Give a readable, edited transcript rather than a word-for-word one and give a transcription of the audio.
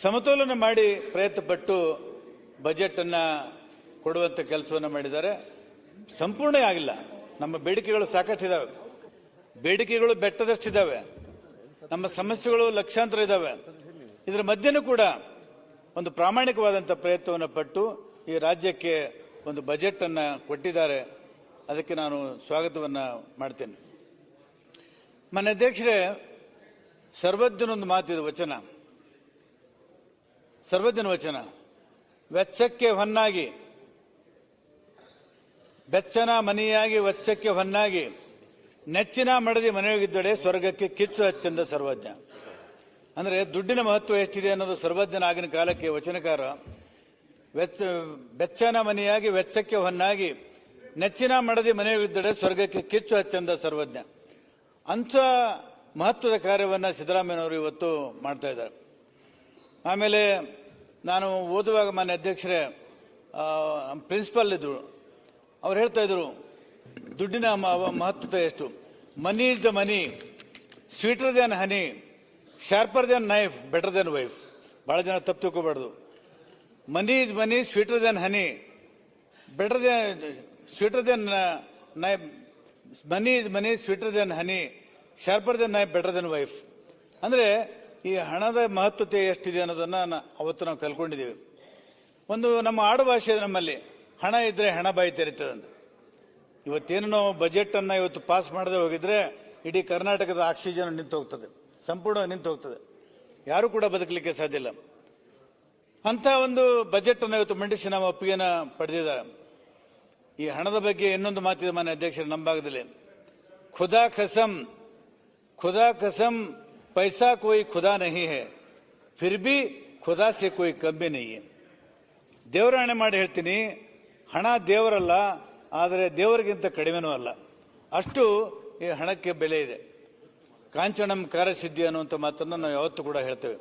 ಸಮತೋಲನ ಮಾಡಿ ಪ್ರಯತ್ನಪಟ್ಟು ಬಜೆಟನ್ನು ಕೊಡುವಂಥ ಕೆಲಸವನ್ನು ಮಾಡಿದ್ದಾರೆ. ಸಂಪೂರ್ಣ ಆಗಿಲ್ಲ. ನಮ್ಮ ಬೇಡಿಕೆಗಳು ಸಾಕಷ್ಟಿದ್ದಾವೆ, ಬೇಡಿಕೆಗಳು ಬೆಟ್ಟದಷ್ಟಿದ್ದಾವೆ, ನಮ್ಮ ಸಮಸ್ಯೆಗಳು ಲಕ್ಷಾಂತರ ಇದ್ದಾವೆ. ಇದರ ಮಧ್ಯೆನೂ ಕೂಡ ಒಂದು ಪ್ರಾಮಾಣಿಕವಾದಂಥ ಪ್ರಯತ್ನವನ್ನು ಪಟ್ಟು ಈ ರಾಜ್ಯಕ್ಕೆ ಒಂದು ಬಜೆಟ್ ಅನ್ನು ಕೊಟ್ಟಿದ್ದಾರೆ. ಅದಕ್ಕೆ ನಾನು ಸ್ವಾಗತವನ್ನು ಮಾಡ್ತೇನೆ. ಮಾನ್ಯ ಅಧ್ಯಕ್ಷರೇ, ಸರ್ವಜ್ಞನೊಂದು ಮಾತಿದೆ, ವಚನ, ಸರ್ವಜ್ಞನ ವಚನ. ವೆಚ್ಚಕ್ಕೆ ಹೊನ್ನಾಗಿ, ಬೆಚ್ಚನ ಮನೆಯಾಗಿ ವೆಚ್ಚಕ್ಕೆ ಹೊನ್ನಾಗಿ, ನೆಚ್ಚಿನ ಮಡದಿ ಮನೆಯೊಳಗಿದ್ದಡೆ ಸ್ವರ್ಗಕ್ಕೆ ಕಿಚ್ಚು ಹಚ್ಚಂದ ಸರ್ವಜ್ಞ. ಅಂದರೆ ದುಡ್ಡಿನ ಮಹತ್ವ ಎಷ್ಟಿದೆ ಅನ್ನೋದು ಸರ್ವಜ್ಞನ ಆಗಿನ ಕಾಲಕ್ಕೆ ವಚನಕಾರ ಬೆಚ್ಚನ ಮನೆಯಾಗಿ ವೆಚ್ಚಕ್ಕೆ ಹೊನ್ನಾಗಿ, ನೆಚ್ಚಿನ ಮಡದಿ ಮನೆಯೊಳಗಿದ್ದಡೆ ಸ್ವರ್ಗಕ್ಕೆ ಕಿಚ್ಚು ಹಚ್ಚಂದ ಸರ್ವಜ್ಞ. ಅಂಥ ಮಹತ್ವದ ಕಾರ್ಯವನ್ನು ಸಿದ್ದರಾಮಯ್ಯನವರು ಇವತ್ತು ಮಾಡ್ತಾ ಇದ್ದಾರೆ. ಆಮೇಲೆ ನಾನು ಓದುವಾಗ ಮಾನ್ಯ ಅಧ್ಯಕ್ಷರೇ, ಪ್ರಿನ್ಸಿಪಲ್ ಇದ್ರು, ಅವ್ರು ಹೇಳ್ತಾ ಇದ್ರು ದುಡ್ಡಿನ ಮಹತ್ವ ಎಷ್ಟು. Money is the money, sweeter than honey, sharper than knife, better than wife. ಬಹಳ ಜನ ತಪ್ಪು ತಿಳ್ಕೋಬಾರ್ದು. Money is money, sweeter than honey, better than sweeter than knife. Money is money, sweeter than honey, sharper than knife, better than wife. ಅಂದರೆ ಈ ಹಣದ ಮಹತ್ವತೆ ಎಷ್ಟಿದೆ ಅನ್ನೋದನ್ನು ಅವತ್ತು ನಾವು ಕಲ್ಕೊಂಡಿದ್ದೀವಿ. ಒಂದು ನಮ್ಮ ಆಡುಭಾಷೆ ನಮ್ಮಲ್ಲಿ, ಹಣ ಇದ್ರೆ ಹಣ ಬಾಯಿ ತೆರೀತದೆ ಅಂತ. ಇವತ್ತೇನು ನಾವು ಬಜೆಟ್ ಅನ್ನ ಇವತ್ತು ಪಾಸ್ ಮಾಡದೆ ಹೋಗಿದ್ರೆ ಇಡೀ ಕರ್ನಾಟಕದ ಆಕ್ಸಿಜನ್ ನಿಂತು ಹೋಗ್ತದೆ, ಸಂಪೂರ್ಣವಾಗಿ ನಿಂತು ಹೋಗ್ತದೆ. ಯಾರು ಕೂಡ ಬದುಕಲಿಕ್ಕೆ ಸಾಧ್ಯ ಇಲ್ಲ. ಅಂತ ಒಂದು ಬಜೆಟ್ ಅನ್ನು ಇವತ್ತು ಮಂಡಿಸಿ ನಾವು ಒಪ್ಪಿಗೆನ ಪಡೆದಿದ್ದಾರೆ. ಈ ಹಣದ ಬಗ್ಗೆ ಇನ್ನೊಂದು ಮಾತಿದೆ ಮಾನ್ಯ ಅಧ್ಯಕ್ಷರು ನಮ್ಮ ಭಾಗದಲ್ಲಿ. ಖುದಾ ಕಸಂ पैसा कोई खुदा नहीं है, फिर भी खुदा से कोई कमी नहीं है. ದೇವರ ಹಣೆ ಮಾಡಿ ಹೇಳ್ತೀನಿ, ಹಣ ದೇವರಲ್ಲ, ಆದರೆ ದೇವರಿಗಿಂತ ಕಡಿಮೆನೂ ಅಲ್ಲ. ಅಷ್ಟು ಈ ಹಣಕ್ಕೆ ಬೆಲೆ ಇದೆ. ಕಾಂಚನಂ ಕಾರ್ಯಸಿದ್ಧಿ ಅನ್ನುವಂಥ ಮಾತನ್ನು ನಾವು ಯಾವತ್ತೂ ಕೂಡ ಹೇಳ್ತೇವೆ.